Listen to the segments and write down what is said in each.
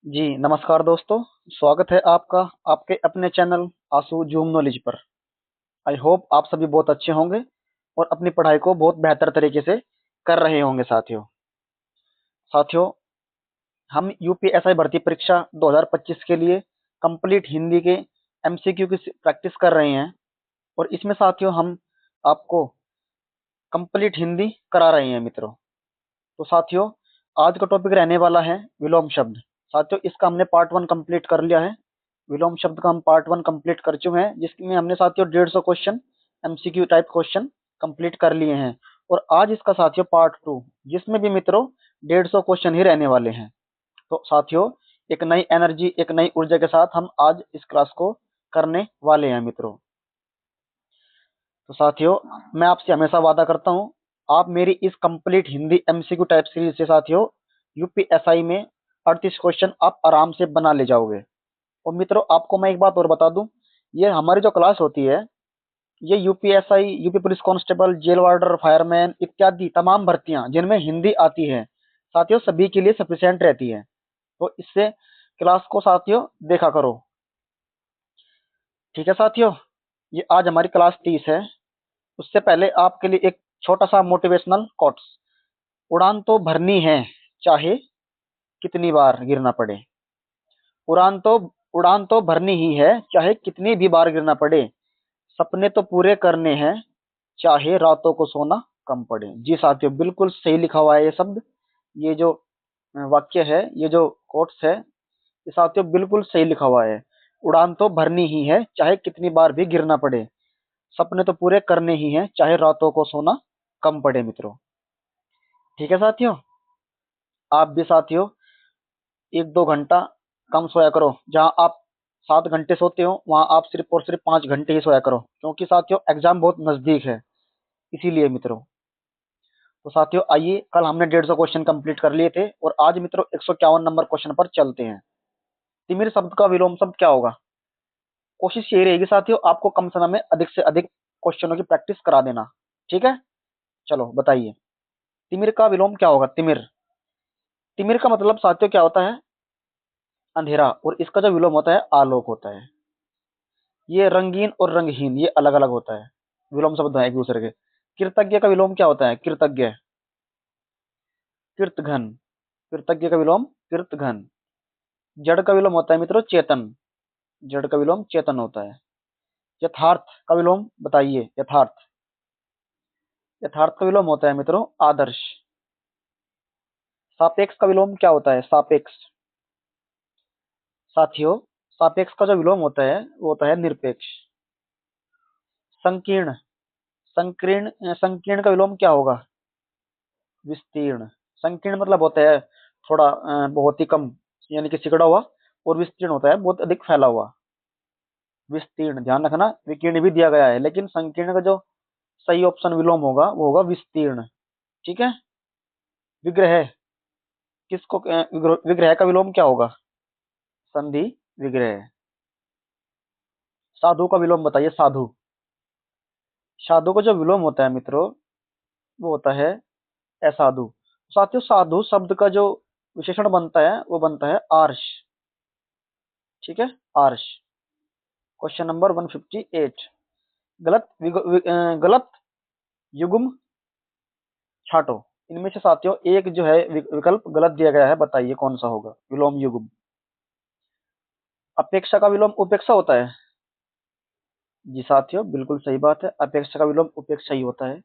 जी, नमस्कार दोस्तों। स्वागत है आपका आपके अपने चैनल आंसू जूम नॉलेज पर। आई होप आप सभी बहुत अच्छे होंगे और अपनी पढ़ाई को बहुत बेहतर तरीके से कर रहे होंगे साथियों। साथियों, हम यूपीएसआई भर्ती परीक्षा 2025 के लिए कंप्लीट हिंदी के एमसीक्यू की प्रैक्टिस कर रहे हैं और इसमें साथियों हम आपको कंप्लीट हिंदी करा रहे हैं मित्रों। तो साथियों, आज का टॉपिक रहने वाला है विलोम शब्द। साथियों, इसका हमने पार्ट 1 कंप्लीट कर लिया है। विलोम शब्द का हम पार्ट 1 कंप्लीट कर चुके हैं, जिसमें हमने साथियों 150 question MCQ type question complete कर लिए हैं। और आज इसका साथियों पार्ट 2, जिसमें भी मित्रों 150 क्वेश्चन ही रहने वाले हैं। तो साथियों, एक नई एनर्जी, एक नई ऊर्जा के साथ हम आज इस क्लास को करने वाले हैं मित्रों। तो साथियों, मैं आपसे हमेशा वादा करता हूँ, आप मेरी इस complete Hindi MCQ type series से साथियों यूपीएसआई में 38 क्वेश्चन आप आराम से बना ले जाओगे। और मित्रों, आपको मैं एक बात और बता दूं, ये हमारी जो क्लास होती है, ये UPSI, UP police constable, jail warder, fireman इत्यादि तमाम भर्तियां जिनमें हिंदी आती है साथियों, सभी के लिए सफिशिएंट रहती है। तो इससे क्लास को साथियों देखा करो। ठीक है साथियों, ये आज हमारी क्लास 30 है। उससे पहले आपके लिए एक छोटा सा मोटिवेशनल कोट्स। उड़ान तो भरनी है, चाहे कितनी बार गिरना पड़े। उड़ान तो उड़ान तो भरनी ही है, चाहे कितनी भी बार गिरना पड़े। सपने तो पूरे करने हैं, चाहे रातों को सोना कम पड़े। जी साथियों, बिल्कुल सही लिखा हुआ है ये शब्द। ये जो वाक्य है, ये जो कोट्स है, ये साथियों बिल्कुल सही लिखा हुआ है। उड़ान तो भरनी ही है, चाहे कितनी बार भी गिरना पड़े। सपने तो पूरे करने ही हैं, चाहे रातों को सोना कम पड़े मित्रों। ठीक है साथियों, आप भी साथियों 1-2 घंटा कम सोया करो। जहां आप 7 घंटे सोते हो, वहां आप सिर्फ और सिर्फ 5 घंटे ही सोया करो, क्योंकि साथियों एग्जाम बहुत नजदीक है, इसीलिए मित्रों। तो साथियों आइए, कल हमने 150 क्वेश्चन कंप्लीट कर लिए थे और आज मित्रों 151 नंबर क्वेश्चन पर चलते हैं। तिमिर शब्द का विलोम शब्द क्या होगा? कोशिश यही रहेगी साथियों, आपको कम समय में अधिक से अधिक क्वेश्चनों की प्रैक्टिस करा देना। ठीक है, चलो बताइए, तिमिर का विलोम क्या होगा? तिमिर, तिमिर का मतलब साथियों क्या होता है? अंधेरा। और इसका जो विलोम होता है आलोक होता है। ये रंगीन और रंगहीन ये अलग अलग होता है, विलोम शब्द है एक दूसरे के। कृतज्ञ का विलोम क्या होता है? कृतज्ञ, कृतघ्न। कृतज्ञ का विलोम कृतघ्न। जड़ का विलोम होता है मित्रों चेतन। जड़ का विलोम चेतन होता है। यथार्थ का विलोम बताइए? यथार्थ, यथार्थ का विलोम होता है मित्रों आदर्श। सापेक्ष का विलोम क्या होता है? सापेक्ष। साथियों, सापेक्ष का जो विलोम होता है वो होता है निरपेक्ष। संकीर्ण, संकीर्ण का विलोम क्या होगा? विस्तीर्ण। संकीर्ण मतलब होता है थोड़ा बहुत ही कम, यानी कि सिकुड़ा हुआ। और विस्तीर्ण होता है बहुत अधिक फैला हुआ। विस्तीर्ण, ध्यान रखना विकीर्ण भी दिया गया है, लेकिन संकीर्ण का जो सही ऑप्शन विलोम होगा वो होगा विस्तीर्ण। ठीक है। विग्रह, किसको विग्रह का विलोम क्या होगा? संधि विग्रह। साधु का विलोम बताइए? साधु, साधु का जो विलोम होता है मित्रों वो होता है असाधु। साथियों, साधु शब्द का जो विशेषण बनता है वो बनता है आर्ष। ठीक है, आर्ष। Question number 158। गलत गलत युग्म छांटो। इनमें से साथियों एक जो है विकल्प गलत दिया गया है, बताइए कौन सा होगा? विलोम युग्म। अपेक्षा का विलोम उपेक्षा होता है। जी साथियों, बिल्कुल सही बात है, अपेक्षा का विलोम उपेक्षा ही होता है।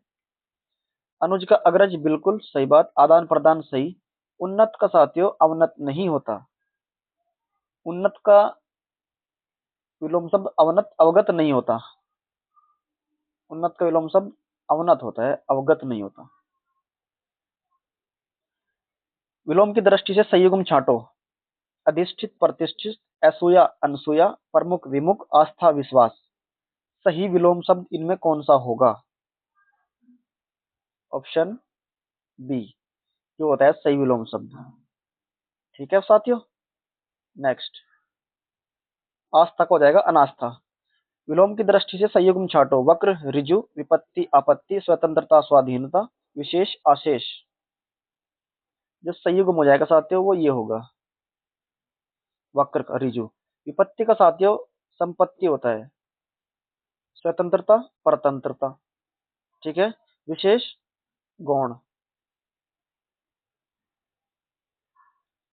अनुज का अग्रज, बिल्कुल सही बात। आदान प्रदान सही। उन्नत का साथियों अवनत नहीं होता। उन्नत का विलोम शब्द अवनत अवगत नहीं होता। उन्नत का विलोम शब्द अवनत होता है, अवगत नहीं होता। विलोम की दृष्टि से संयुग्म छांटो। अधिष्ठित, प्रतिष्ठित, असूया, अनसूया, प्रमुख, विमुख, आस्था, विश्वास। सही विलोम शब्द इनमें कौन सा होगा? ऑप्शन बी जो होता है सही विलोम शब्द। ठीक है साथियों, नेक्स्ट आस्था को हो जाएगा अनास्था। विलोम की दृष्टि से संयुग्म छांटो। वक्र, ऋजु, विपत्ति, आपत्ति, स्वतंत्रता, स्वाधीनता, विशेष, अशेष। जो संयुग्म हो जाएगा साथियों वो ये होगा वक्र का ऋजु। विपत्ति का साथियों संपत्ति होता है। स्वतंत्रता, परतंत्रता। ठीक है। विशेष, गौण।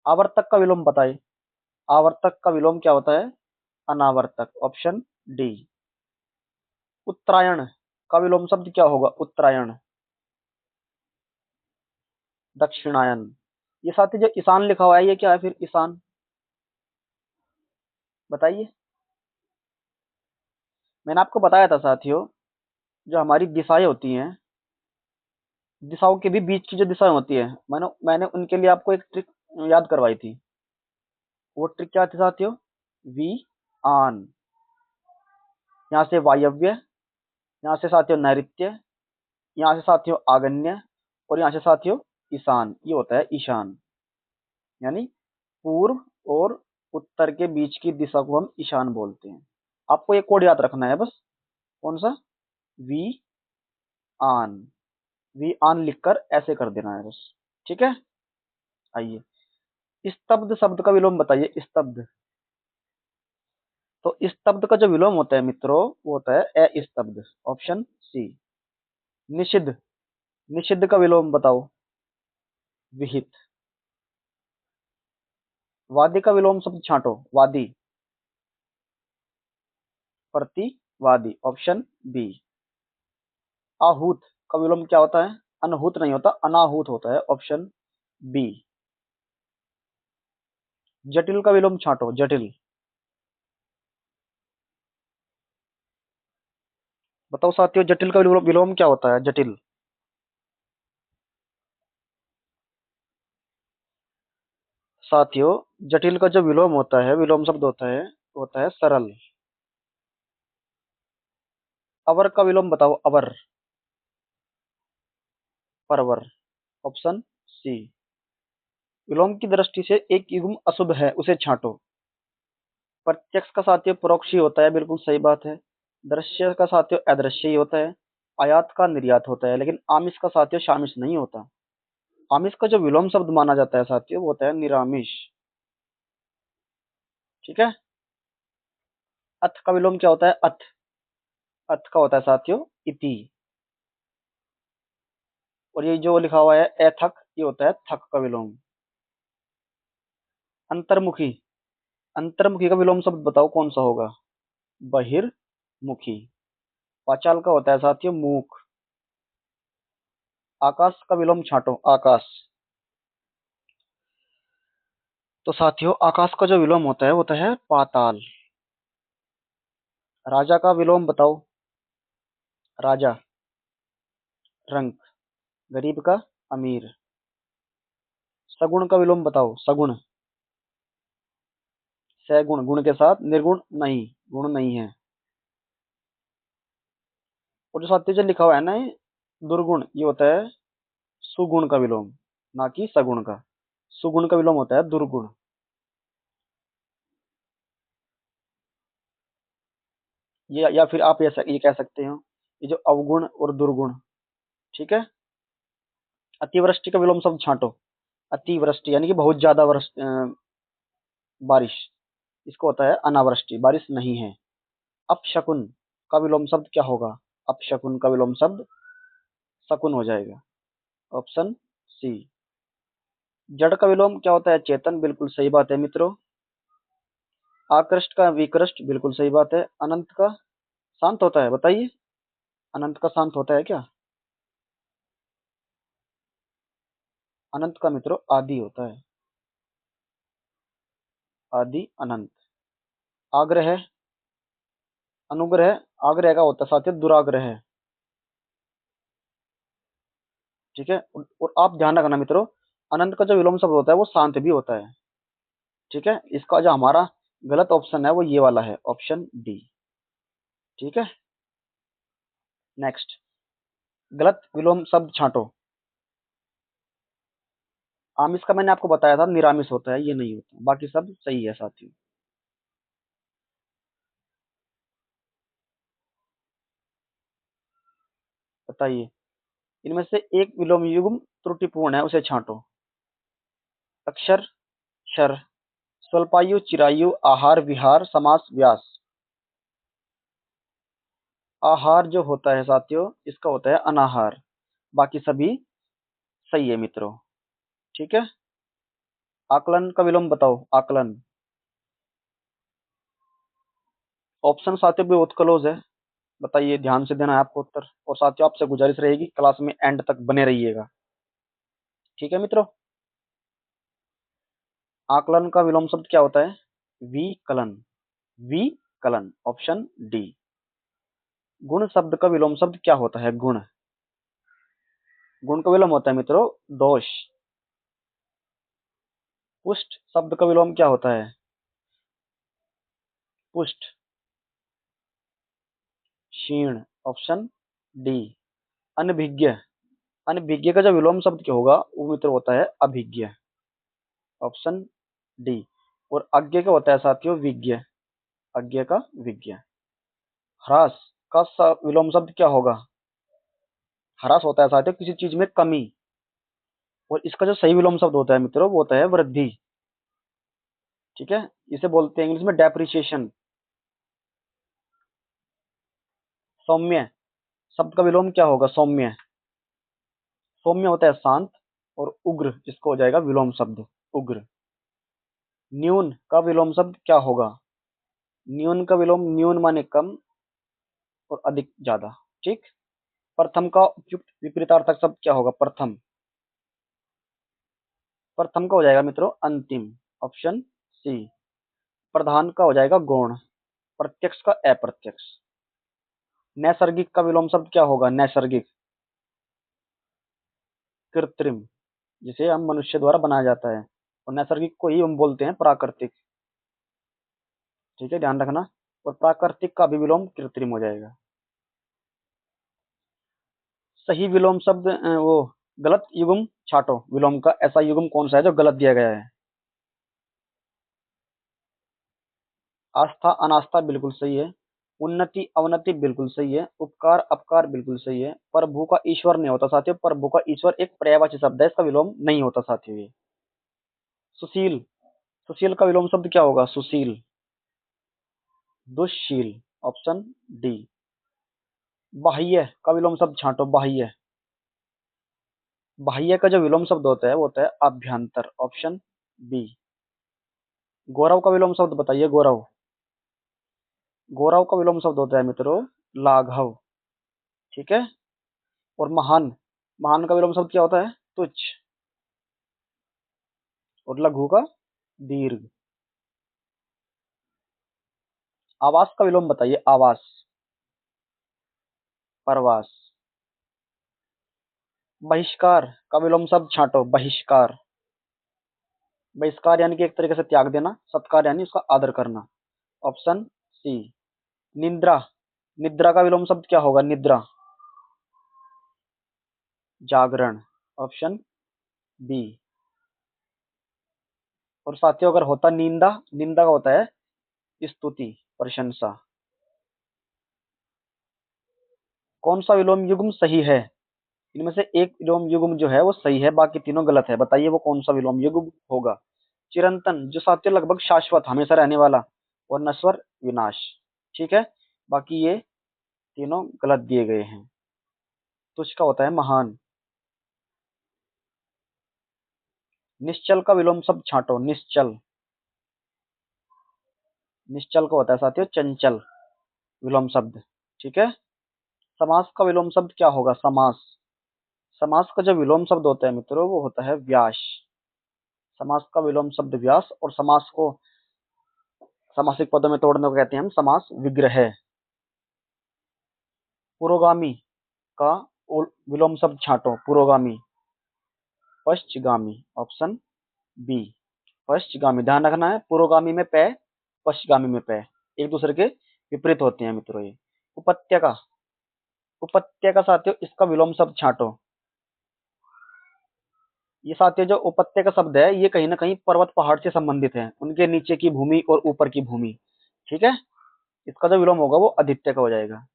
आवर्तक का विलोम बताइए। आवर्तक का विलोम क्या होता है? अनावर्तक। Option D. उत्तरायण का विलोम शब्द क्या होगा? उत्तरायण। दक्षिणायन। ये साथी जो ईशान लिखा हुआ है ये क्या है फिर? ईशान। बताइए। मैंने आपको बताया था साथियों, जो हमारी दिशाएं होती हैं, दिशाओं के भी बीच की जो दिशाएं होती है, मैंने उनके लिए आपको एक ट्रिक याद करवाई थी। वो ट्रिक क्या थी साथियों? वी आन। यहाँ से वायव्य, यहाँ से साथियों नैऋत्य, यहाँ से साथियों आग्नेय, और यहाँ से साथियों ईशान। ये होता है ईशान। यानी पूर्व और उत्तर के बीच की दिशा को हम ईशान बोलते हैं। आपको ये कोड याद रखना है बस। कौन सा? वी आन। वी आन लिखकर ऐसे कर देना है बस। ठीक है। आइए, स्तब्ध शब्द का विलोम बताइए। स्तब्ध। तो स्तब्ध का जो विलोम होता है मित्रों, वो होता है अस्तब्ध। Option C. निषिद्ध। निषिद्ध का विलोम बताओ। विहित। वादी का विलोम शब्द छांटो। वादी। प्रतिवादी। Option B. आहूत का विलोम क्या होता है? अनहूत नहीं होता, अनाहूत होता है। Option B. जटिल का विलोम छांटो। जटिल। बताओ साथियों, जटिल का विलोम विलोम क्या होता है? जटिल। साथियों, जटिल का जो विलोम होता है, विलोम शब्द होता है सरल। अवर का विलोम बताओ। अवर। परवर। Option C. विलोम की दृष्टि से एक युग्म अशुभ है, उसे छांटो। प्रत्यक्ष का साथियों परोक्ष ही होता है, बिल्कुल सही बात है। दृश्य का साथियों अदृश्य ही होता है। आयात का निर्यात होता है, लेकिन आमिष का साथियों शामिश नहीं होता। आमिष का जो विलोम शब्द माना जाता है साथियों, वो होता है निरामिष। ठीक है। अथ का विलोम क्या होता है? अथ। अथ का होता है साथियों इति। और ये जो लिखा हुआ है एथक, ये होता है थक का विलोम। अंतर्मुखी। अंतर्मुखी का विलोम शब्द बताओ कौन सा होगा? बहिर्मुखी। पांचाल का होता है साथियों मूक। आकाश का विलोम छांटो। आकाश। तो साथियों आकाश का जो विलोम होता है वो होता है पाताल। राजा का विलोम बताओ। राजा। रंक। गरीब का अमीर। सगुण का विलोम बताओ। सगुण। सगुण, गुण के साथ निर्गुण नहीं, गुण नहीं है। और जो साथियों जो लिखा हुआ है ना ये दुर्गुण, ये होता है सुगुण का विलोम, ना कि सगुण का। सुगुण का विलोम होता है दुर्गुण। ये या फिर आप ये कह सकते हो, ये जो अवगुण और दुर्गुण। ठीक है। अतिवृष्टि का विलोम शब्द छांटो। अतिवृष्टि यानी कि बहुत ज्यादा बारिश। इसको होता है अनावृष्टि, बारिश नहीं है। अपशकुन का विलोम शब्द क्या होगा? अपशकुन का विलोम शब्द शकुन हो जाएगा। Option C. जड़ का विलोम क्या होता है? चेतन। बिल्कुल सही बात है मित्रों। आकृष्ट का विकृष्ट। बिल्कुल सही बात है। अनंत का शांत होता है। बताइए, अनंत का शांत होता है क्या? अनंत का मित्रों आदि होता है। आदि अनंत। आग्रह। अनुग्रह। आग्रह का होता है साथियों दुराग्रह। ठीक है। और आप ध्यान रखना मित्रों, अनंत का जो विलोम शब्द होता है वो शांत भी होता है। ठीक है। इसका जो हमारा गलत ऑप्शन है वो ये वाला है, ऑप्शन डी। ठीक है। नेक्स्ट, गलत विलोम शब्द छांटो। आमिष का मैंने आपको बताया था निरामिष होता है, ये नहीं होता। बाकी सब सही है साथियों। बताइए, इनमें से एक विलोम युग्म त्रुटिपूर्ण है, उसे छांटो। अक्षर, क्षर, स्वल्पायु, चिरायु, आहार, विहार, समास, व्यास। आहार जो होता है साथियों, इसका होता है अनाहार। बाकी सभी सही है मित्रों। ठीक है। आकलन का विलोम बताओ, आकलन। ऑप्शन साथियों बहुत क्लोज है। बताइए, ध्यान से देना है आपको उत्तर। और साथियों आपसे गुजारिश रहेगी क्लास में एंड तक बने रहिएगा। ठीक है मित्रों। आकलन का विलोम शब्द क्या होता है? विकलन। विकलन, ऑप्शन डी। गुण शब्द का विलोम शब्द क्या होता है? गुण। गुण का विलोम होता है मित्रों दोष। पुष्ट शब्द का विलोम क्या होता है? पुष्ट। क्षीण, ऑप्शन डी। अनभिज्ञ। अनभिज्ञ का जो विलोम शब्द क्या होगा वो मित्र होता है अभिज्ञ, ऑप्शन डी। और अज्ञ का होता है साथियों विज्ञ। अज्ञ का विज्ञ। ह्रास का विलोम शब्द क्या होगा? ह्रास होता है साथियों किसी चीज में कमी। और इसका जो सही विलोम शब्द होता है मित्रों वो होता है वृद्धि। ठीक है। इसे बोलते हैं इंग्लिश में डेप्रिसिएशन। सौम्य शब्द का विलोम क्या होगा? सौम्य। सौम्य होता है शांत। और उग्र इसको हो जाएगा विलोम शब्द उग्र। न्यून का विलोम शब्द क्या होगा? न्यून का विलोम न्यून माने कम और अधिक ज्यादा। ठीक। प्रथम का उपयुक्त विपरीतार्थक शब्द क्या होगा? प्रथम। प्रथम का हो जाएगा मित्रों अंतिम, ऑप्शन सी। प्रधान का हो जाएगा गौण। प्रत्यक्ष का अप्रत्यक्ष। नैसर्गिक का विलोम शब्द क्या होगा? नैसर्गिक। कृत्रिम, जिसे हम मनुष्य द्वारा बनाया जाता है। और नैसर्गिक को ही हम बोलते हैं प्राकृतिक। ठीक है, ध्यान रखना। और प्राकृतिक का भी विलोम कृत्रिम हो जाएगा। सही विलोम शब्द वो गलत युग्म छाटो। विलोम का ऐसा युग्म कौन सा है जो गलत दिया गया है? आस्था अनास्था बिल्कुल सही है। उन्नति अवनति बिल्कुल सही है। उपकार अपकार बिल्कुल सही है। प्रभु का ईश्वर नहीं होता साथियों। प्रभु का ईश्वर एक पर्यायवाची शब्द है, इसका विलोम नहीं होता साथियों ये। सुशील। सुशील का विलोम शब्द क्या होगा? सुशील। दुष्शील, ऑप्शन डी। बाह्य का विलोम शब्द छांटो, बाह्य। बाह्य का जो विलोम शब्द होता है वो होता है अभ्यंतर, ऑप्शन बी। गौरव का विलोम शब्द बताइए, गौरव। गौरव का विलोम शब्द होता है मित्रों लाघव। ठीक है। और महान, महान का विलोम शब्द क्या होता है? तुच्छ। और लघु का दीर्घ। आवास का विलोम बताइए, आवास। परवास। बहिष्कार का विलोम शब्द छांटो, बहिष्कार। बहिष्कार यानी कि एक तरीके से त्याग देना। सत्कार यानी उसका आदर करना, ऑप्शन सी। निद्रा। निद्रा का विलोम शब्द क्या होगा? निद्रा। जागरण, ऑप्शन बी। और साथियों अगर होता निंदा, निंदा का होता है स्तुति, प्रशंसा। कौन सा विलोम युग्म सही है? इनमें से एक विलोम युग्म जो है वो सही है, बाकी तीनों गलत है। बताइए वो कौन सा विलोम युग्म होगा? चिरंतन, जो साथियों लगभग शाश्वत हमेशा रहने वाला। और नश्वर, विनाश। ठीक है। बाकी ये तीनों गलत दिए गए हैं। तो इसका होता है महान। निश्चल का विलोम शब्द छांटो, निश्चल। निश्चल का होता है साथियों चंचल, विलोम शब्द। ठीक है। समास का विलोम शब्द क्या होगा? समास। समास का जो विलोम शब्द होता है मित्रों वो होता है व्यास। समास का विलोम शब्द व्यास। और समास को समासिक पदों में तोड़ने को कहते हैं हम समास विग्रह। पुरोगामी का विलोम शब्द छांटो, पुरोगामी। पश्चगामी, ऑप्शन बी। पश्चगामी, ध्यान रखना है पुरोगामी में पै, पश्चगामी में पै, एक दूसरे के विपरीत होते हैं मित्रों ये। उपत्यका। उपत्यका साथियों इसका विलोम शब्द छांटो। ये साथियों जो उपत्यका शब्द है ये कहीं ना कहीं पर्वत पहाड़ से संबंधित है, उनके नीचे की भूमि और ऊपर की भूमि। ठीक है। इसका जो विलोम होगा वो अधित्य का हो जाएगा।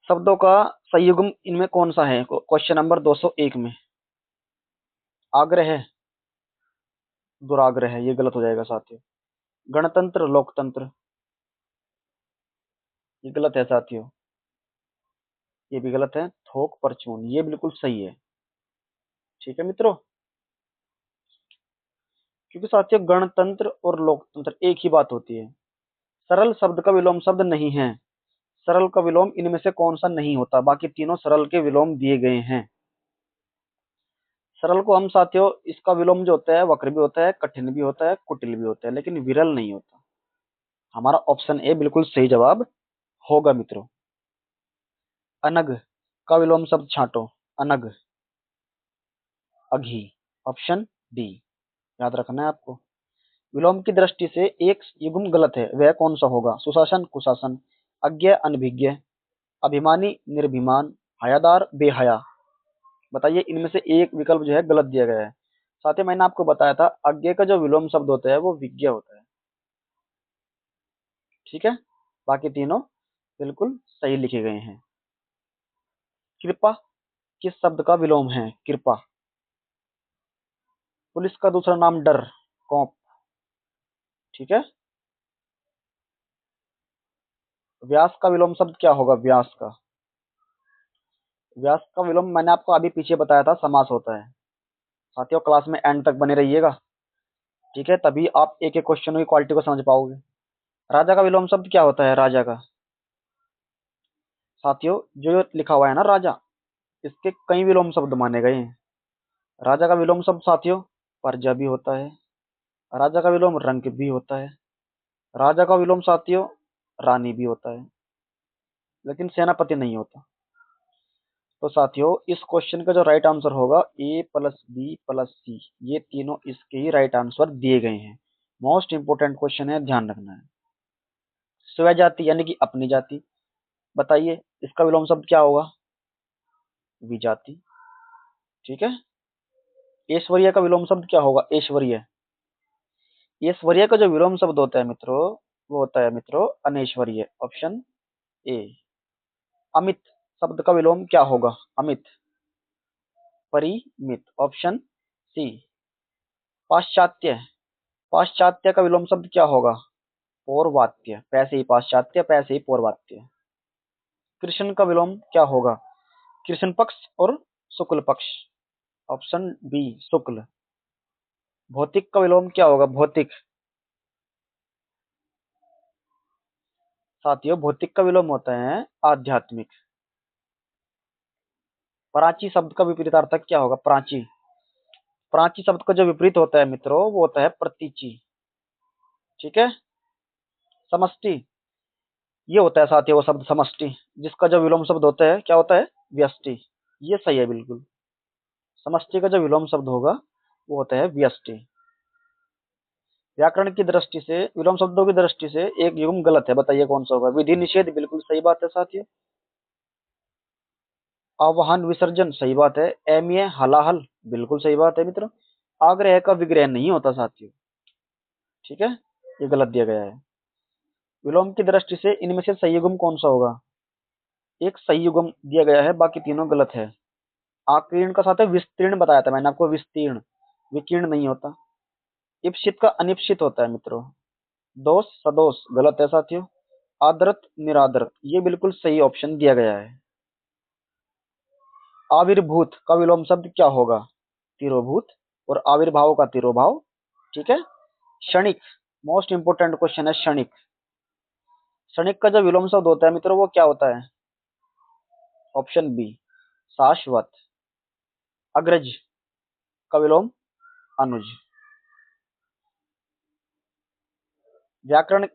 शब्दों का संयुग्म इनमें कौन सा है? क्वेश्चन नंबर 201 में। आग्रह, दुराग्रह है, ये गलत हो जाएगा साथियों। गणतंत्र लोकतंत्र, ये गलत है साथियों, ये भी गलत है। थोक परचून, ये बिल्कुल सही है। ठीक है मित्रों, क्योंकि साथियों गणतंत्र और लोकतंत्र एक ही बात होती है। सरल शब्द का विलोम शब्द नहीं है। सरल का विलोम इनमें से कौन सा नहीं होता? बाकी तीनों सरल के विलोम दिए गए हैं। सरल को हम साथियों, इसका विलोम जो होता है वक्र भी होता है, कठिन भी होता है, कुटिल भी होता है, लेकिन विरल नहीं होता। हमारा ऑप्शन ए बिल्कुल सही जवाब होगा मित्रों। अनग का विलोम शब्द छांटो। अनग, अघी, ऑप्शन डी। याद रखना है आपको। विलोम की दृष्टि से एक युग्म गलत है, वह कौन सा होगा? सुशासन कुशासन, अज्ञ अनभिज्ञ, अभिमानी निर्भिमान, हयादार बेहया। बताइए इनमें से एक विकल्प जो है गलत दिया गया है। साथ ही मैंने आपको बताया था अज्ञ का जो विलोम शब्द होता है वो विज्ञ होता है। ठीक है, बाकी तीनों बिल्कुल सही लिखे गए हैं। कृपा किस शब्द का विलोम है? कृपा। पुलिस का दूसरा नाम डर, कॉप। ठीक है। व्यास का विलोम शब्द क्या होगा? व्यास का, व्यास का विलोम मैंने आपको अभी पीछे बताया था, समास होता है। साथियों क्लास में एंड तक बने रहिएगा। ठीक है, तभी आप एक एक क्वेश्चनों की क्वालिटी को समझ पाओगे। राजा का विलोम शब्द क्या होता है? राजा का, साथियों जो लिखा हुआ है ना राजा, इसके कई विलोम शब्द माने गए हैं। राजा का विलोम शब्द साथियों प्रजा भी होता है, राजा का विलोम रंक भी होता है, राजा का विलोम साथियों रानी भी होता है, लेकिन सेनापति नहीं होता। तो साथियों इस क्वेश्चन का जो राइट आंसर होगा ए प्लस बी प्लस सी, ये तीनों इसके ही राइट आंसर दिए गए हैं। मोस्ट इंपोर्टेंट क्वेश्चन है, ध्यान रखना है। स्वजाति यानी कि अपनी जाति, बताइए इसका विलोम शब्द क्या होगा? विजाति। ठीक है। ऐश्वर्य का विलोम शब्द क्या होगा? ऐश्वर्य। ऐश्वर्य का जो विलोम शब्द होता है मित्रों, वो होता है मित्रों अनैश्वर्य, ऑप्शन ए। अमित शब्द का विलोम क्या होगा? अमित, परिमित, ऑप्शन सी। पाश्चात्य, पाश्चात्य का विलोम शब्द क्या होगा? पौर्वात्य, पैसे ही पाश्चात्य, पैसे ही पौर्वात्य। कृष्ण का विलोम क्या होगा? कृष्ण पक्ष और शुक्ल पक्ष, ऑप्शन बी शुक्ल। भौतिक का विलोम क्या होगा? भौतिक। साथियों भौतिक का विलोम होता है आध्यात्मिक। प्राची शब्द का विपरीतार्थक क्या होगा? प्राची। प्राची शब्द का जो विपरीत होता है मित्रों वो होता है प्रतीची। ठीक है। समष्टि, ये होता है साथियों वो शब्द समष्टि, जिसका जो विलोम शब्द होता है क्या होता है? व्यष्टि। ये सही है बिल्कुल। समष्टि का जो विलोम शब्द होगा वो होता है व्यष्टि। व्याकरण की दृष्टि से, विलोम शब्दों की दृष्टि से एक युग्म गलत है, बताइए कौन सा होगा? विधि निषेध बिल्कुल सही बात है साथियों। आवाहन विसर्जन सही बात है। एमए हलाहल बिल्कुल सही बात है मित्रों। आग्रह का विग्रह नहीं होता साथियों। ठीक है, ये गलत दिया गया है। विलोम की दृष्टि से इनमें से सही युग्म कौन सा होगा? एक सही युग्म दिया गया है, बाकी तीनों गलत है। आकीर्ण का साथ है विस्तीर्ण, बताया था मैंने आपको, विस्तीर्ण, विकीर्ण नहीं होता। इप्सित का अनिप्सित होता है मित्रों। दोष सदोष गलत है साथियों। आदरत निरादरत ये बिल्कुल सही ऑप्शन दिया गया है। आविर्भूत का विलोम शब्द क्या होगा? तिरोभूत, और आविर्भाव का तिरोभाव। ठीक है। क्षणिक, मोस्ट इंपोर्टेंट क्वेश्चन है क्षणिक। क्षणिक का जो विलोम शब्द होता है मित्रों वो क्या होता है? ऑप्शन बी शाश्वत। अग्रज का विलोम अनुज। व्याकरण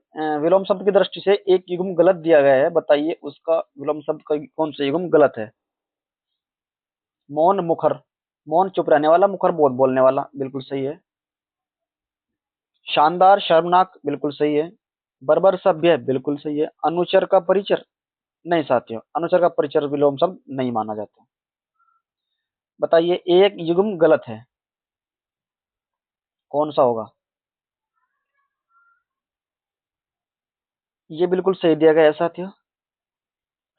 विलोम शब्द की दृष्टि से एक युग्म गलत दिया गया है, बताइए उसका विलोम शब्द कौन सा युग्म गलत है? मौन मुखर, मौन चुप रहने वाला, मुखर बहुत बोलने वाला, बिल्कुल सही है। शानदार शर्मनाक बिल्कुल सही है। बर्बर सभ्य बिल्कुल सही है। अनुचर का परिचर नहीं साथियों, अनुचर का परिचर विलोम शब्द नहीं माना जाता। बताइए एक युग्म गलत है, कौन सा होगा? ये बिल्कुल सही दिया गया है साथियों।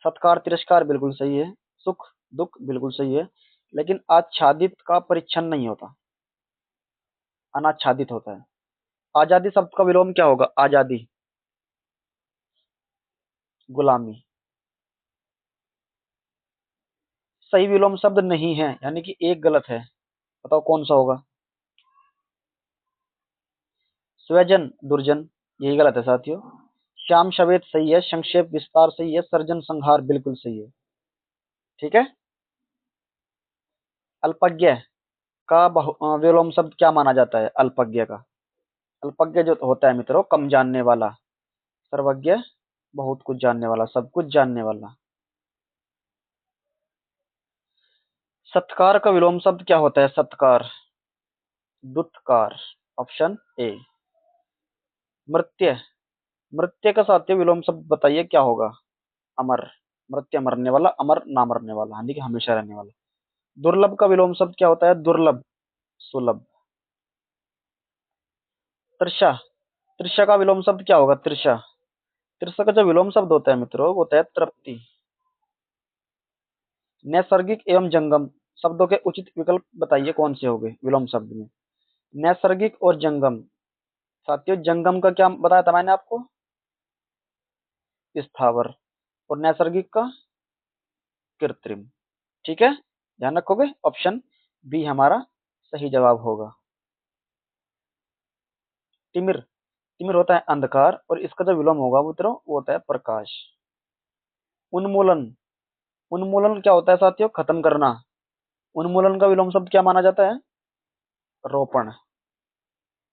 सत्कार तिरस्कार बिल्कुल सही है। सुख दुख बिल्कुल सही है, लेकिन आच्छादित का परिच्छन नहीं होता। अनाच्छादित होता है। आजादी शब्द का विलोम क्या होगा? आजादी, गुलामी। सही विलोम शब्द नहीं है, यानी कि एक गलत है। बताओ कौन सा होगा? स्वजन, दुर्जन, यही गलत है साथियों। श्याम सफेद सही है, संक्षेप विस्तार सही है, सर्जन संहार बिल्कुल सही है। ठीक है। अल्पज्ञ का विलोम शब्द क्या माना जाता है? अल्पज्ञ का, अल्पज्ञ जो होता है मित्रों, कम जानने वाला। सर्वज्ञ, बहुत कुछ जानने वाला, सब कुछ जानने वाला। सत्कार का विलोम शब्द क्या होता है? सत्कार, दुत्कार, ऑप्शन ए। मृत्य, मृत्य का साथियों विलोम शब्द बताइए क्या होगा? अमर, मृत्य मरने वाला, अमर ना मरने वाला, यानी कि हमेशा रहने वाला। दुर्लभ का विलोम शब्द क्या होता है? दुर्लभ, सुलभ। तृषा, तृषा का विलोम शब्द क्या होगा? तृषा, तृषा का जो विलोम शब्द होता है मित्रों वो होता है तृप्ति। नैसर्गिक एवं जंगम शब्दों के उचित विकल्प बताइए कौन से होंगे विलोम शब्द में? नैसर्गिक और जंगम। साथियों जंगम का क्या बताया था मैंने आपको? स्थावर। और नैसर्गिक का? कृत्रिम। ठीक है, ध्यान रखोगे। ऑप्शन बी हमारा सही जवाब होगा। तिमिर, तिमिर होता है अंधकार, और इसका जो विलोम होगा मित्रों वो होता है प्रकाश। उन्मूलन, उन्मूलन क्या होता है साथियों? खत्म करना। उन्मूलन का विलोम शब्द क्या माना जाता है? रोपण,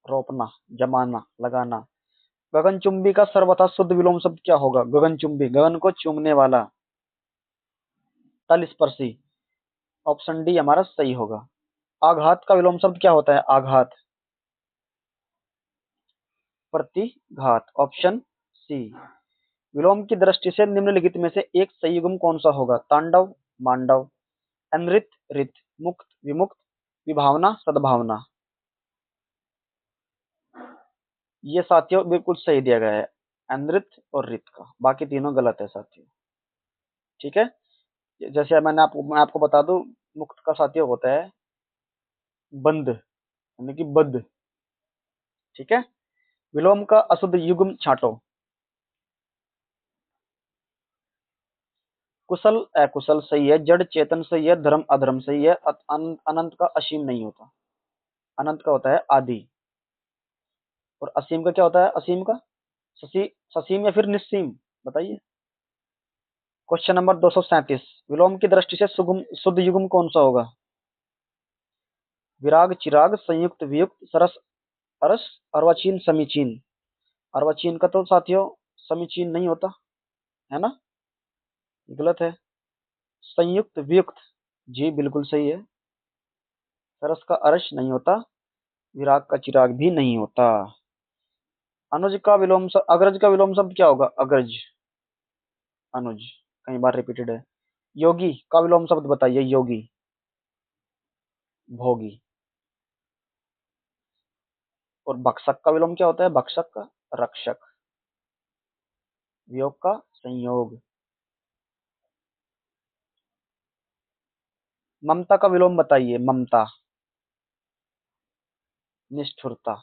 रोपना, जमाना, लगाना। गगनचुंबी का सर्वथा शुद्ध विलोम शब्द क्या होगा? गगनचुंबी, गगन को चूमने वाला। तलस्पर्शी, ऑप्शन डी हमारा सही होगा। आघात का विलोम शब्द क्या होता है? आघात, प्रतिघात, ऑप्शन सी। विलोम की दृष्टि से निम्नलिखित में से एक सही युग्म कौन सा होगा? तांडव, मांडव, अनृत, रित, मुक्त, विमुक्त, विभावना, सद्भावना। ये साथियों बिल्कुल सही दिया गया है, अनृत और रित का, बाकी तीनों गलत है साथियों। ठीक है। जैसे मैं आपको बता दूं, मुक्त का साथियों होता है बंद, यानी कि बद्ध। ठीक है। विलोम का अशुद्ध युग्म छांटो। कुशल, अकुशल सही है, जड़ चेतन सही है, धर्म अधर्म सही है, अनंत का असीम नहीं होता। अनंत का होता है आदि। और असीम का क्या होता है? असीम का ससीम या फिर निस्सीम, बताइए। क्वेश्चन नंबर 237, विलोम की दृष्टि से सुगम शुद्ध युग्म कौन सा होगा? विराग, चिराग, संयुक्त, वियुक्त, सरस, अरस, अर्वाचीन, समीचीन। अर्वाचीन का तो साथियों समीचीन नहीं होता, है ना, गलत है। संयुक्त, वियुक्त, जी बिल्कुल सही है। सरस का अरस नहीं होता, विराग का चिराग भी नहीं होता। अनुज का विलोम अग्रज का विलोम शब्द क्या होगा? अग्रज, अनुज, कई बार रिपीटेड है। योगी का विलोम शब्द बताइए? योगी, भोगी। और भक्षक का विलोम क्या होता है? भक्षक का? रक्षक। वियोग का? संयोग। ममता का विलोम बताइए? ममता, निष्ठुरता।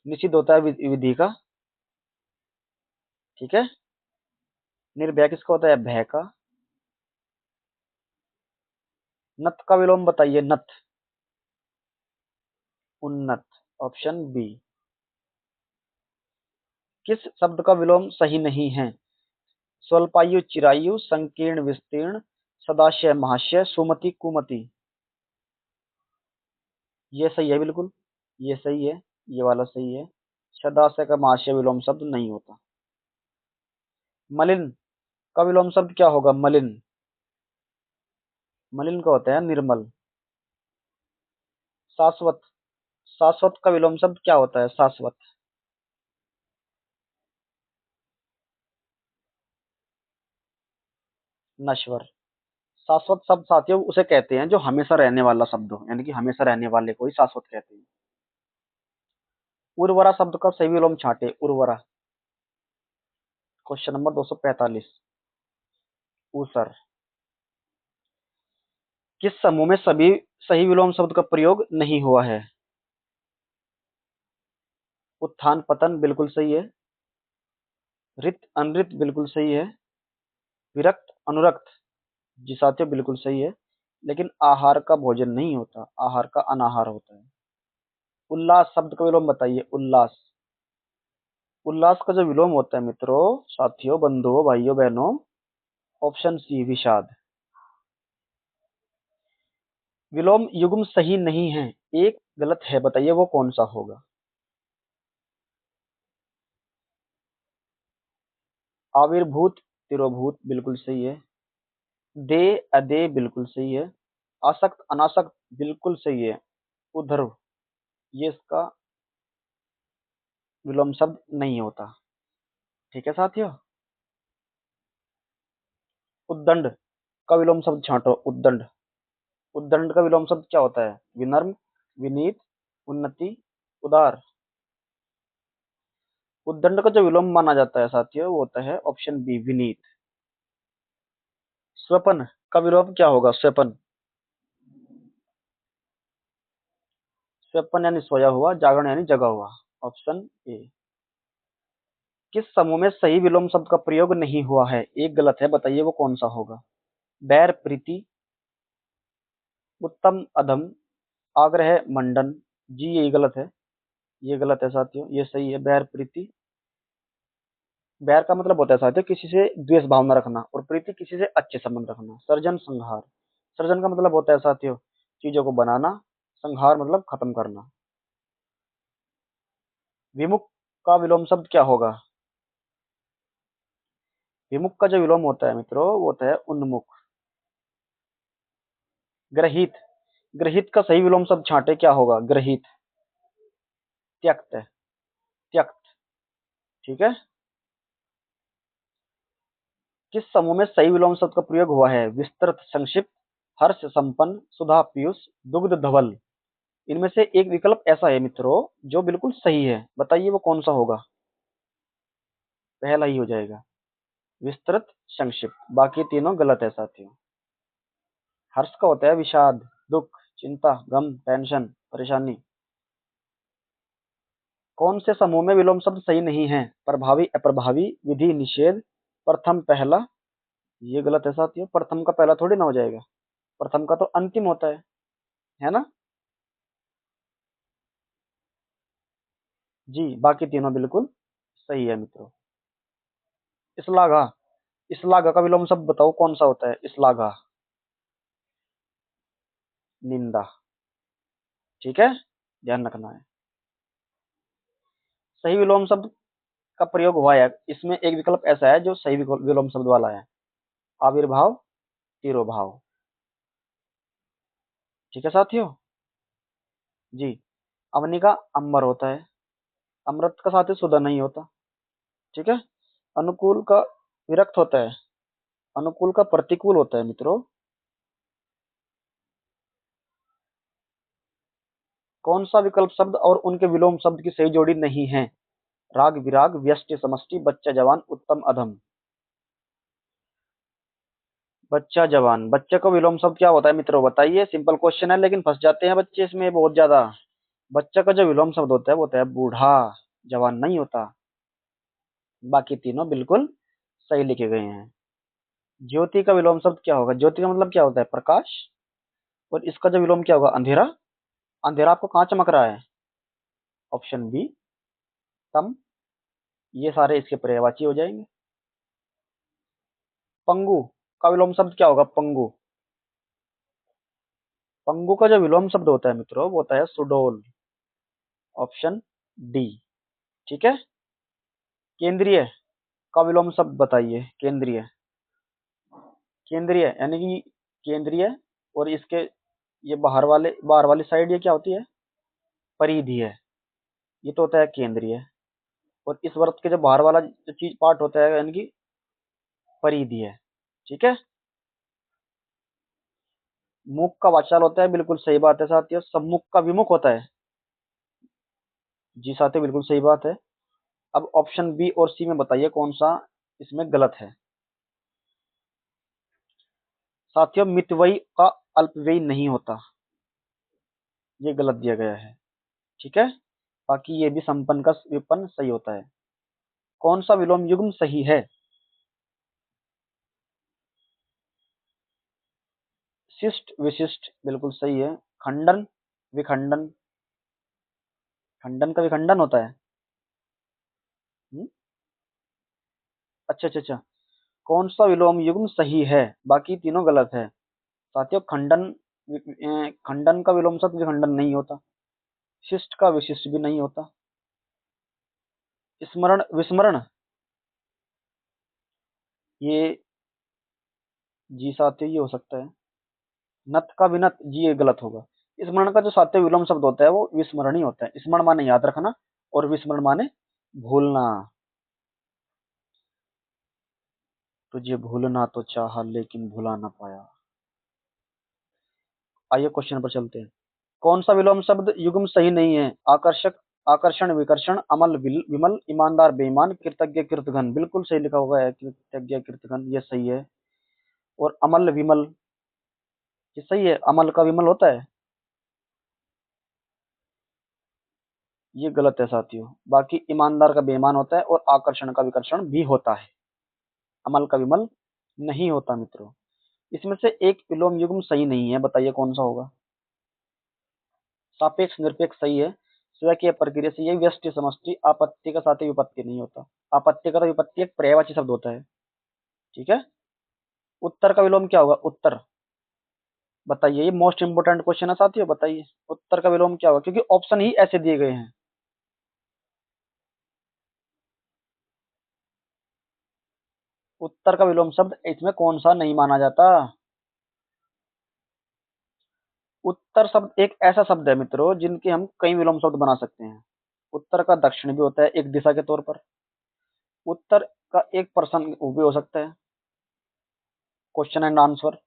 निषिद्ध होता है विधि का। ठीक है। निर्भय किसका होता है? भय का। नत का विलोम बताइए? नत, उन्नत, ऑप्शन बी। किस शब्द का विलोम सही नहीं है? स्वल्पायु, चिरायु, संकीर्ण, विस्तीर्ण, सदाशय, महाशय, सुमति, कुमति। ये सही है बिल्कुल, ये सही है, ये वाला सही है। सदाशय का महाशय विलोम शब्द नहीं होता। मलिन का विलोम शब्द क्या होगा? मलिन, मलिन का होता है निर्मल। शाश्वत, शाश्वत का विलोम शब्द क्या होता है? शाश्वत, नश्वर। शाश्वत शब्द साथियों उसे कहते हैं जो हमेशा रहने वाला शब्द हो, यानी कि हमेशा रहने वाले को ही शाश्वत कहते हैं। उर्वरा शब्द का सही विलोम छांटे? उर्वरा। क्वेश्चन नंबर 245, ऊसर। किस समूह में सभी सही विलोम शब्द का प्रयोग नहीं हुआ है? उत्थान पतन बिल्कुल सही है। रित अनरित बिल्कुल सही है। विरक्त अनुरक्त जी साथियों बिल्कुल सही है। लेकिन आहार का भोजन नहीं होता, आहार का अनाहार होता है। उल्लास शब्द का विलोम बताइए। उल्लास, उल्लास का जो विलोम होता है मित्रों, साथियों, बंधुओं, भाइयों, बहनों, ऑप्शन सी विषाद। विलोम युग्म सही नहीं है, एक गलत है, बताइए वो कौन सा होगा। आविर्भूत तिरोभूत बिल्कुल सही है। दे अदे बिल्कुल सही है। आसक्त अनासक्त बिल्कुल सही है। उद्धव, ये इसका विलोम शब्द नहीं होता। ठीक है साथियों। उद्दंड का विलोम शब्द छांटो। उद्दंड, उद्दंड का विलोम शब्द क्या होता है। विनम्र, विनीत, उन्नति, उदार। उद्दंड का जो विलोम माना जाता है साथियों वो होता है ऑप्शन बी विनीत। स्वपन का विलोम क्या होगा। स्वपन, स्वपन यानी सोया हुआ, जागरण यानी जगा हुआ। Option A. किस समूह में सही विलोम शब्द का प्रयोग नहीं हुआ है, एक गलत है, बताइए वो कौन सा होगा। बैर प्रीति, उत्तम अधम, आग्रह मंडन। जी ये गलत है, ये गलत है साथियों, ये सही है। बैर प्रीति, बैर का मतलब होता है साथियों किसी से द्वेष भावना रखना, और प्रीति किसी से अच्छे संबंध रखना। सृजन संहार, सृजन का मतलब होता है साथियों चीजों को बनाना, संहार मतलब खत्म करना। विमुख का विलोम शब्द क्या होगा। विमुख का जो विलोम होता है मित्रों वो होता है उन्मुख। ग्रहित, ग्रहित का सही विलोम शब्द छांटे क्या होगा। ग्रहित, त्यक्त, त्यक्त। ठीक है। किस समूह में सही विलोम शब्द का प्रयोग हुआ है। विस्तृत, संक्षिप्त, हर्ष संपन्न, सुधा पीयूष, दुग्ध धवल। इनमें से एक विकल्प ऐसा है मित्रों जो बिल्कुल सही है, बताइए वो कौन सा होगा। पहला ही हो जाएगा, विस्तृत संक्षिप्त, बाकी तीनों गलत है साथियों। हर्ष का होता है विषाद, दुख, चिंता, गम, टेंशन, परेशानी। कौन से समूह में विलोम शब्द सही नहीं है। प्रभावी, अप्रभावी, विधि, निषेध, प्रथम, पहला। ये गलत है साथियों, प्रथम का पहला थोड़ी ना हो जाएगा, प्रथम का तो अंतिम होता है ना। जी बाकी तीनों बिल्कुल सही है मित्रों। इस्लाघा, इस्लाघा का विलोम शब्द बताओ कौन सा होता है। इस्लाघा, निंदा। ठीक है, ध्यान रखना है। सही विलोम शब्द का प्रयोग हुआ है, इसमें एक विकल्प ऐसा है जो सही विलोम शब्द वाला है। आविर्भाव, तिरोभाव। ठीक है साथियों। जी, अवनी का अमर होता है, अमृत का साथी सुधा नहीं होता। ठीक है। अनुकूल का विरक्त होता है, अनुकूल का प्रतिकूल होता है मित्रों। कौन सा विकल्प शब्द और उनके विलोम शब्द की सही जोड़ी नहीं है। राग विराग, व्यष्टि समष्टि, बच्चा जवान, उत्तम अधम। बच्चा जवान, बच्चे को विलोम शब्द क्या होता है मित्रों, बताइए। सिंपल क्वेश्चन है लेकिन फंस जाते हैं बच्चे इसमें बहुत ज्यादा। बच्चा का जो विलोम शब्द होता है वो होता है बूढ़ा, जवान नहीं होता। बाकी तीनों बिल्कुल सही लिखे गए हैं। ज्योति का विलोम शब्द क्या होगा। ज्योति का मतलब क्या होता है, प्रकाश। और इसका जो विलोम क्या होगा, अंधेरा। अंधेरा आपको कहाँ चमक रहा है। ऑप्शन बी तम। ये सारे इसके पर्यायवाची हो जाएंगे। पंगु का विलोम शब्द क्या होगा। पंगु, पंगु का जो विलोम शब्द होता है मित्रों वो होता है सुडोल। Option D. ठीक है। केंद्रीय का विलोम शब्द बताइए। केंद्रीय, केंद्रीय यानी कि केंद्रीय, और इसके ये बाहर वाली साइड ये क्या होती है, परिधि है। ये तो होता है केंद्रीय। और इस वृत्त के जो बाहर वाला जो चीज पार्ट होता है यानी कि परिधि है। ठीक है। मुख का वाचाल होता है, बिल्कुल सही बात है साथियों। सम्मुख का विमुख होता है। जी साथियों बिल्कुल सही बात है। अब ऑप्शन बी और सी में बताइए कौन सा इसमें गलत है। साथियों मितव्ययी का अल्पव्ययी नहीं होता, ये गलत दिया गया है। ठीक है। बाकी ये भी संपन्न का विपन्न सही होता है। कौन सा विलोम युग्म सही है? शिष्ट विशिष्ट बिल्कुल सही है। खंडन विखंडन, खंडन का विखंडन होता है। हम्म? अच्छा अच्छा अच्छा। कौन सा विलोम युग्म सही है? बाकी तीनों गलत है साथियों। खंडन का विलोम शब्द विखंडन नहीं होता। शिष्ट का विशिष्ट भी नहीं होता। स्मरण विस्मरण, ये जी साथियों ये हो सकता है। नत का विनत, जी ये गलत होगा। स्मरण का जो साथियों विलोम शब्द होता है वो विस्मरण ही होता है। स्मरण माने याद रखना और विस्मरण माने भूलना। तुझे भूलना तो चाहा लेकिन भुला ना पाया। आइए क्वेश्चन पर चलते हैं। कौन सा विलोम शब्द युग्म सही नहीं है? आकर्षक आकर्षण विकर्षण, अमल विमल, ईमानदार बेईमान, कृतज्ञ कृतघ्न। बिल्कुल सही लिखा हुआ है कृतज्ञ कृतघ्न, ये सही है। और अमल विमल, ये सही है। अमल का विमल होता है, ये गलत है साथियों। बाकी ईमानदार का बेईमान होता है और आकर्षण का विकर्षण भी होता है। अमल का विमल नहीं होता मित्रों। इसमें से एक विलोम युग्म सही नहीं है, बताइए कौन सा होगा? सापेक्ष निरपेक्ष सही है। स्वकीय प्रक्रिया से ये व्यष्टि समष्टि, आपत्ति का साथ ही विपत्ति नहीं होता। आपत्ति का तो विपत्ति एक पर्यायवाची शब्द होता है। ठीक है। उत्तर का विलोम क्या होगा? उत्तर, बताइए। ये मोस्ट इंपोर्टेंट क्वेश्चन है साथियों, बताइए उत्तर का विलोम क्या होगा, क्योंकि ऑप्शन ही ऐसे दिए गए हैं। उत्तर का विलोम शब्द इसमें कौन सा नहीं माना जाता? उत्तर शब्द एक ऐसा शब्द है मित्रों जिनके हम कई विलोम शब्द बना सकते हैं। उत्तर का दक्षिण भी होता है एक दिशा के तौर पर। उत्तर का एक पर्सन भी हो सकता है, क्वेश्चन एंड आंसर।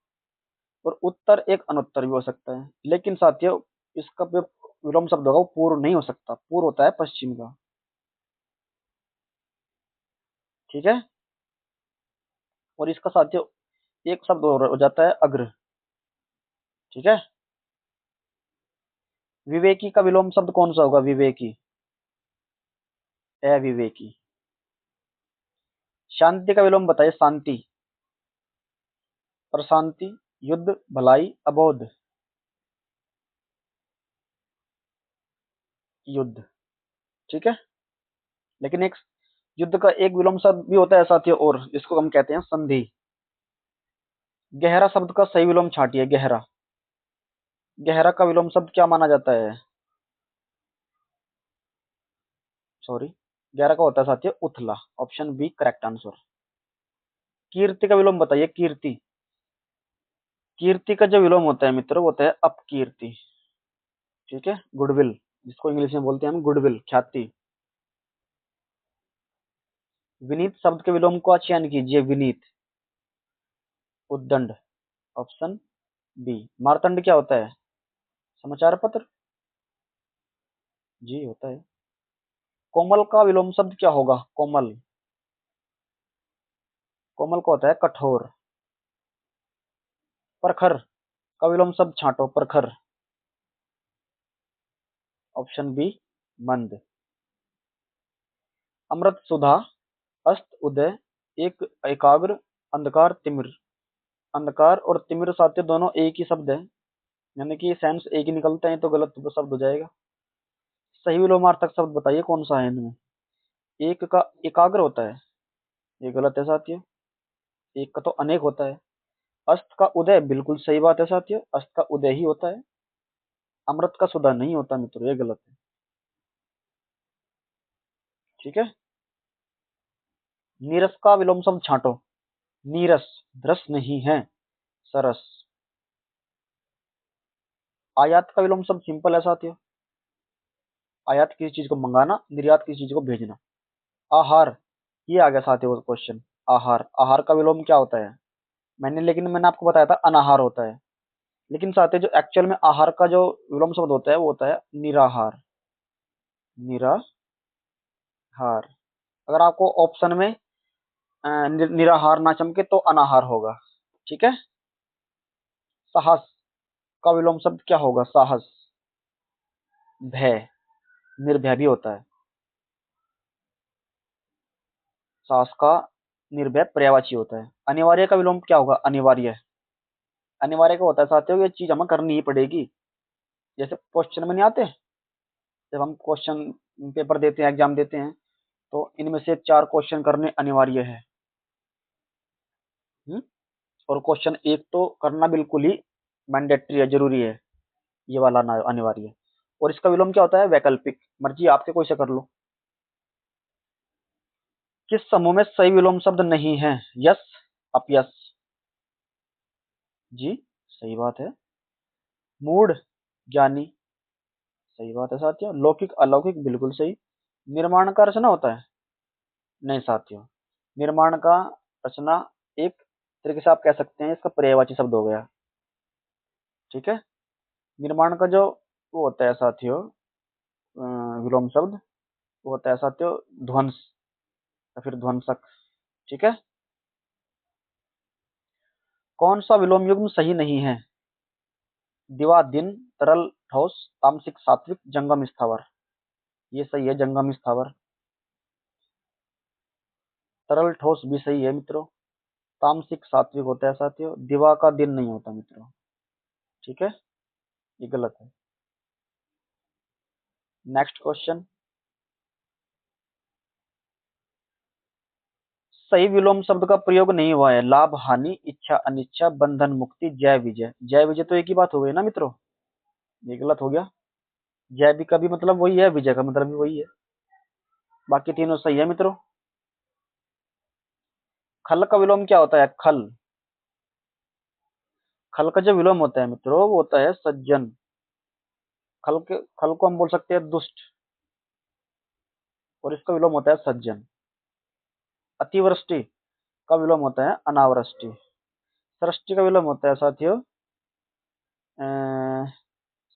और उत्तर एक अनुत्तर भी हो सकता है। लेकिन साथियों इसका जो विलोम शब्द होगा वो पूर्व नहीं हो सकता। पूर्व होता है पश्चिम का। ठीक है। और इसका साथियों एक शब्द और हो जाता है अग्र। ठीक है। विवेकी का विलोम शब्द कौन सा होगा? विवेकी, अविवेकी। शांति का विलोम बताइए। शांति, प्रशांति, युद्ध, भलाई, अबोध। युद्ध। ठीक है। लेकिन एक युद्ध का एक विलोम शब्द भी होता है साथियों, और जिसको हम कहते हैं संधि। गहरा शब्द का सही विलोम छाटिए। गहरा, गहरा का विलोम शब्द क्या माना जाता है? सॉरी, गहरा का होता है साथियों उथला। Option B correct answer. कीर्ति का विलोम बताइए। कीर्ति, कीर्ति का जो विलोम होता है मित्रों वो होता है अपकीर्ति। ठीक है। गुडविल, जिसको इंग्लिश में बोलते हैं हम गुडविल, ख्याति। विनीत शब्द के विलोम को चयन कीजिए। विनीत, उद्दंड। Option B. मार्तंड क्या होता है? समाचार पत्र, जी होता है। कोमल का विलोम शब्द क्या होगा? कोमल, कोमल को होता है कठोर। प्रखर का विलोम शब्द छांटो। प्रखर, ऑप्शन बी मंद। अमृत सुधा, अस्त उदय, एक एकाग्र, अंधकार तिमिर। अंधकार और तिमिर साथियों दोनों एक ही शब्द है, यानी कि सेंस एक ही निकलते हैं, तो गलत शब्द हो जाएगा। सही विलोमार्थक शब्द बताइए कौन सा है इनमें? एक का एकाग्र होता है, ये गलत है साथियों। एक का तो अनेक होता है। अस्त का उदय, बिल्कुल सही बात है साथियों, अस्त का उदय ही होता है। अमृत का सुधा नहीं होता मित्रों, ये गलत है। ठीक है। नीरस का विलोम शब्द छांटो। नीरस, रस नहीं है, सरस। आयात का विलोम शब्द सिंपल है साथियों। आयात किसी चीज को मंगाना, निर्यात किसी चीज को भेजना। आहार, ये आ गया साथियों क्वेश्चन। आहार, आहार का विलोम क्या होता है? मैंने आपको बताया था अनाहार होता है। लेकिन साथियों जो एक्चुअल में आहार का जो विलोम शब्द होता है वो होता है निराहार। निराहार। अगर आपको ऑप्शन में निराहार ना चमके तो अनाहार होगा। ठीक है। साहस का विलोम शब्द क्या होगा? साहस, भय। निर्भय भी होता है। सास का निर्भय पर्यायवाची होता है। अनिवार्य का विलोम क्या होगा? अनिवार्य। अनिवार्य का होता है साथियों, ये चीज हमें करनी ही पड़ेगी। जैसे क्वेश्चन में नहीं आते, जब हम क्वेश्चन पेपर देते हैं, एग्जाम देते हैं, तो इनमें से 4 क्वेश्चन करने अनिवार्य है। हम्म? और क्वेश्चन एक तो करना बिल्कुल ही मैंडेटरी है, जरूरी है, ये वाला ना अनिवार्य। और इसका विलोम क्या होता है? वैकल्पिक। मर्जी आपके कोई से कर लो। किस समूह में सही विलोम शब्द नहीं है? यस, अपयस। जी, सही बात है। मूढ़, ज्ञानी, सही बात है साथियों। लौकिक, अलौकिक, बिल्कुल सही। निर्माण का रचना होता है? नहीं साथियों, निर्माण का रचना एक तरीके से आप कह सकते हैं, इसका पर्यायवाची शब्द हो गया। ठीक है। निर्माण का जो वो होता है साथियों, विलोम शब्द, वो होता है साथियों ध्वंस या फिर ध्वंसक। ठीक है। कौन सा विलोम युग्म सही नहीं है? दिवा दिन, तरल ठोस, तामसिक सात्विक, जंगम स्थावर। ये सही है, जंगम स्थावर। तरल ठोस भी सही है मित्रों। तामसिक सात्विक होता है साथियों, दिवा का दिन नहीं होता मित्रों। ठीक है, ये गलत है। Next question. सही विलोम शब्द का प्रयोग नहीं हुआ है। लाभ, हानि, इच्छा, अनिच्छा, बंधन, मुक्ति, जय विजय। जय विजय तो एक ही बात हो गई ना मित्रों, ये गलत हो गया। जय भी का भी मतलब वही है, विजय का मतलब भी वही है। बाकी तीनों सही है मित्रों। खल का विलोम क्या होता है? खल। खल का जो विलोम होता है मित्रों, वो होता है सज्जन। खल को हम बोल सकते हैं दुष्ट, और इसका विलोम होता है सज्जन। अतिवृष्टि का विलोम होता है अनावृष्टि। सृष्टि का विलोम होता है साथियों,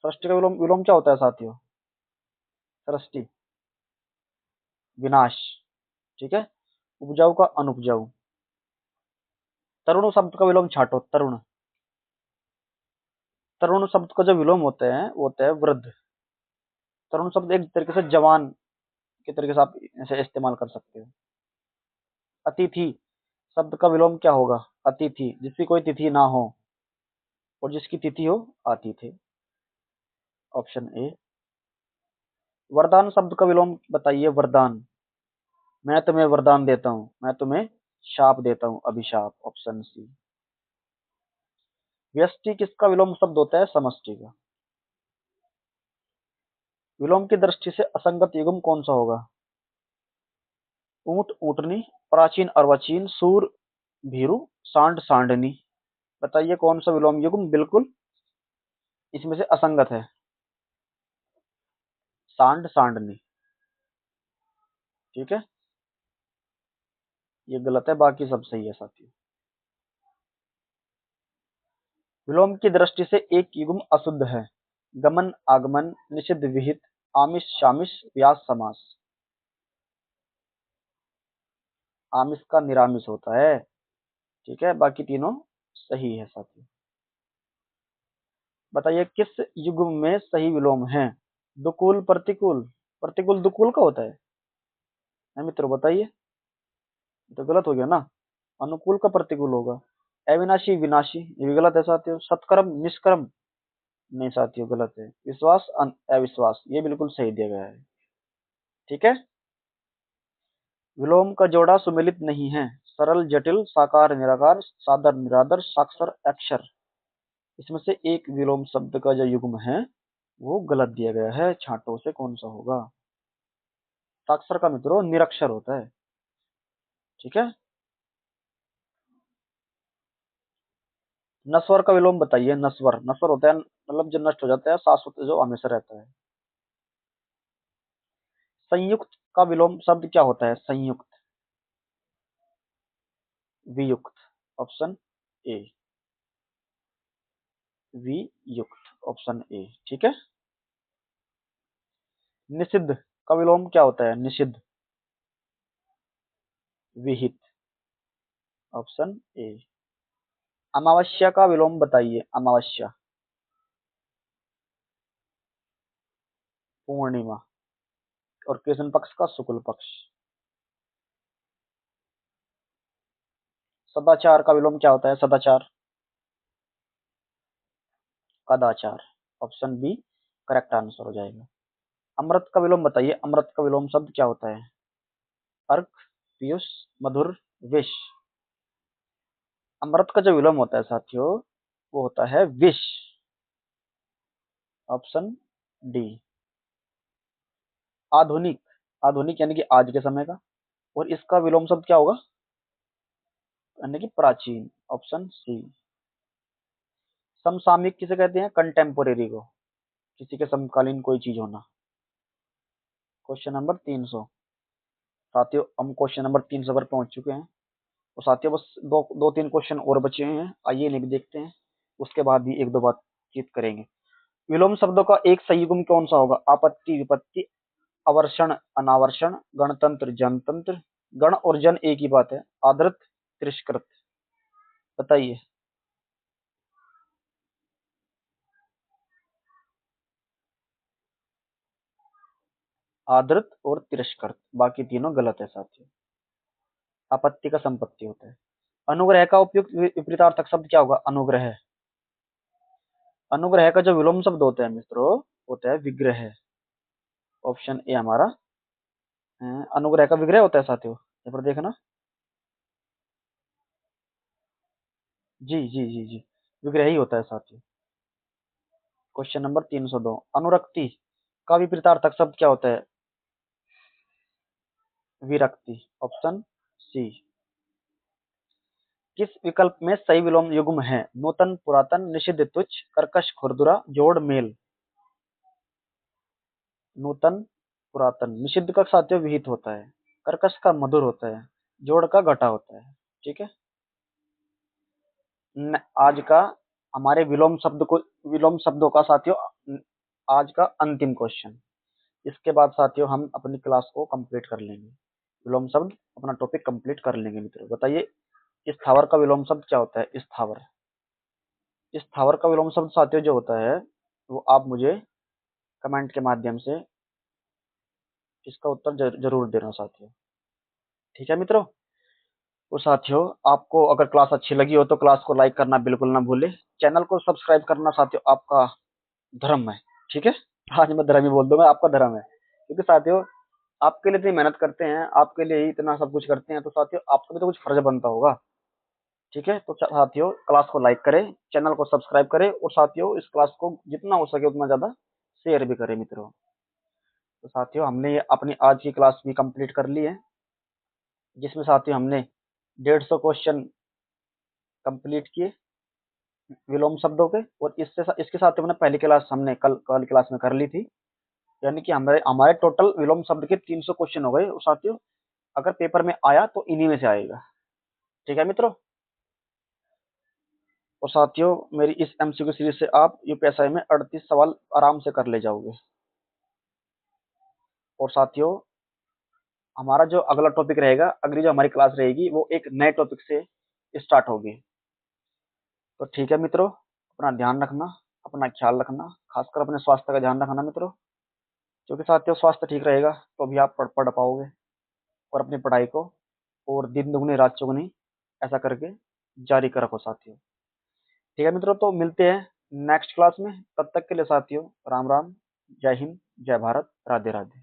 सृष्टि का विलोम विलोम क्या होता है साथियों? सृष्टि, विनाश। ठीक है। उपजाऊ का अनुपजाऊ। तरुण शब्द का विलोम छाटो, तरुण। तरुण शब्द का जो विलोम होता है वो होता है वृद्ध। तरुण शब्द एक तरीके से जवान के तरीके से आप इसे इस्तेमाल कर सकते हो। अतिथि शब्द का विलोम क्या होगा? अतिथि, जिसकी कोई तिथि ना हो और जिसकी तिथि हो आतिथ्य। Option A. वरदान शब्द का विलोम बताइए, वरदान। मैं तुम्हें वरदान देता हूँ, मैं तुम्हें शाप देता हूँ, अभिशाप। Option C. व्यष्टि किसका विलोम शब्द होता है? समष्टि का। विलोम की दृष्टि से असंगत युग्म कौन सा होगा? ऊंट, ऊंटनी, प्राचीन, अर्वाचीन, सूर, भीरू, सांड, सांडनी। बताइए कौन सा विलोम युग्म बिल्कुल इसमें से असंगत है? सांड, सांडनी। ठीक है, ये गलत है, बाकी सब सही है साथियों। विलोम की दृष्टि से एक युग्म अशुद्ध है। गमन, आगमन, निषिद्ध, विहित, आमिष, शामिश, व्यास, समास। आमिष का निरामिष होता है। ठीक है, बाकी तीनों सही है साथियों। बताइए किस युग्म में सही विलोम है? दुकुल, प्रतिकूल। प्रतिकूल दुकुल का होता है मित्रों, बताइए। ये तो गलत हो गया ना, अनुकूल का प्रतिकूल होगा। अविनाशी, विनाशी, ये भी गलत है साथियों। सत्कर्म, निष्कर्म, नहीं साथियों गलत है। विश्वास, अविश्वास, ये बिल्कुल सही दिया गया है। ठीक है। विलोम का जोड़ा सुमेलित नहीं है। सरल, जटिल, साकार, निराकार, सादर, निरादर, साक्षर, अक्षर। इसमें से एक विलोम शब्द का जो युग्म है वो गलत दिया गया है। छांटो से कौन सा होगा? साक्षर का मित्रों निरक्षर होता है। ठीक है। नस्वर का विलोम बताइए। नस्वर, नस्वर होता है मतलब जो नष्ट हो जाता है, शाश्वत जो हमेशा रहता है। संयुक्त का विलोम शब्द क्या होता है? संयुक्त, वियुक्त। Option A, वियुक्त। Option A. ठीक है। निषिद्ध का विलोम क्या होता है? निषिद्ध, विहित। Option A. अमावस्या का विलोम बताइए। अमावस्या, पूर्णिमा। और कृष्ण पक्ष का शुक्ल पक्ष। सदाचार का विलोम क्या होता है? सदाचार, कदाचार। ऑप्शन बी करेक्ट आंसर हो जाएगा। अमृत का विलोम बताइए, अमृत का विलोम शब्द क्या होता है? अर्क, पीयूष, मधुर, विष। अमृत का जो विलोम होता है साथियों, वो होता है विष। Option D. आधुनिक, आधुनिक यानी कि आज के समय का, और इसका विलोम शब्द क्या होगा? यानी कि प्राचीन। Option C. समसामयिक किसे कहते हैं? कंटेम्पोरेरी को, किसी के समकालीन कोई चीज होना। Question number 300। साथियों हम क्वेश्चन नंबर 300 पर पहुंच चुके हैं। तो साथियों बस दो दो तीन क्वेश्चन और बचे हुए हैं, आइए इन्हें भी देखते हैं। उसके बाद भी एक दो बातचीत करेंगे। विलोम शब्दों का एक सही युग्म कौन सा होगा? आपत्ति, विपत्ति, अवर्षण, अनावर्षण, गणतंत्र, जनतंत्र। गण और जन एक ही बात है। आदृत, तिरस्कृत। बताइए। आदृत और तिरस्कृत, बाकी तीनों गलत है साथियों। आपत्ति का संपत्ति होता है। अनुग्रह का उपयुक्त विपरीतार्थक शब्द क्या होगा? अनुग्रह। अनुग्रह का जो विलोम शब्द होता है मित्रों, होता है विग्रह। ऑप्शन ए हमारा अनुग्रह का विग्रह होता है साथियों। यहाँ पर देखना। जी जी जी जी, विग्रह ही होता है साथियों। Question number 302। अनुरक्ति का विपरीतार्थक शब्द क्या होता है? विरक्ति। Option C. किस विकल्प में सही विलोम युग्म है? नूतन, पुरातन, निषिद्ध, तुच्छ, कर्कश, खुरदुरा, जोड़, मेल। नूतन, पुरातन। निषिद्ध का साथियों विहित होता है। कर्कश का मधुर होता है। जोड़ का घटा होता है। ठीक है। आज का हमारे विलोम शब्दों का साथियों आज का अंतिम क्वेश्चन। इसके बाद साथियों हम अपनी क्लास को कंप्लीट कर लेंगे। विलोम शब्द अपना टॉपिक कंप्लीट कर लेंगे मित्रों। बताइए स्थावर का विलोम शब्द क्या होता है? स्थावर। स्थावर का विलोम शब्द साथियों जो होता है, वो आप मुझे कमेंट के माध्यम से इसका उत्तर जरूर देना साथियों। ठीक है मित्रों। तो साथियों आपको अगर क्लास अच्छी लगी हो तो क्लास को लाइक करना बिल्कुल ना भूले। चैनल को सब्सक्राइब करना साथियों आपका धर्म है। ठीक है। आज मैं धर्म ही बोल दूंगा, आपका धर्म है, क्योंकि साथियों आपके लिए इतनी मेहनत करते हैं, आपके लिए ही इतना सब कुछ करते हैं, तो साथियों आपका भी तो कुछ फर्ज बनता होगा। ठीक है। तो साथियों क्लास को लाइक करें, चैनल को सब्सक्राइब करें, और साथियों इस क्लास को जितना हो सके उतना ज्यादा शेयर भी करें मित्रों। तो साथियों हमने ये अपनी आज की क्लास भी कंप्लीट कर ली है, जिसमें साथियों हमने 150 क्वेश्चन कंप्लीट किए विलोम शब्दों के, और इसके साथ हमने पहली क्लास हमने कल क्लास में कर ली थी। यानी कि हमारे हमारे टोटल विलोम शब्द के 300 क्वेश्चन हो गए। और साथियों अगर पेपर में आया तो इन्हीं में से आएगा। ठीक है मित्रों। और साथियों मेरी इस एमसीक्यू सीरीज से आप यूपीएसआई में 38 सवाल आराम से कर ले जाओगे। और साथियों हमारा जो अगला टॉपिक रहेगा, अगली जो हमारी क्लास रहेगी, वो एक नए टॉपिक से स्टार्ट होगी। तो ठीक है मित्रों, अपना ध्यान रखना, अपना ख्याल रखना, खासकर अपने स्वास्थ्य का ध्यान रखना मित्रों। क्योंकि साथियों स्वास्थ्य ठीक रहेगा तो भी आप पढ़ पाओगे, और अपनी पढ़ाई को और दिन दुगनी रात चौगुनी ऐसा करके जारी कर रखो साथियों। ठीक है मित्रों, तो मिलते हैं नेक्स्ट क्लास में। तब तक के लिए साथियों राम राम, जय हिंद, जय भारत, राधे राधे।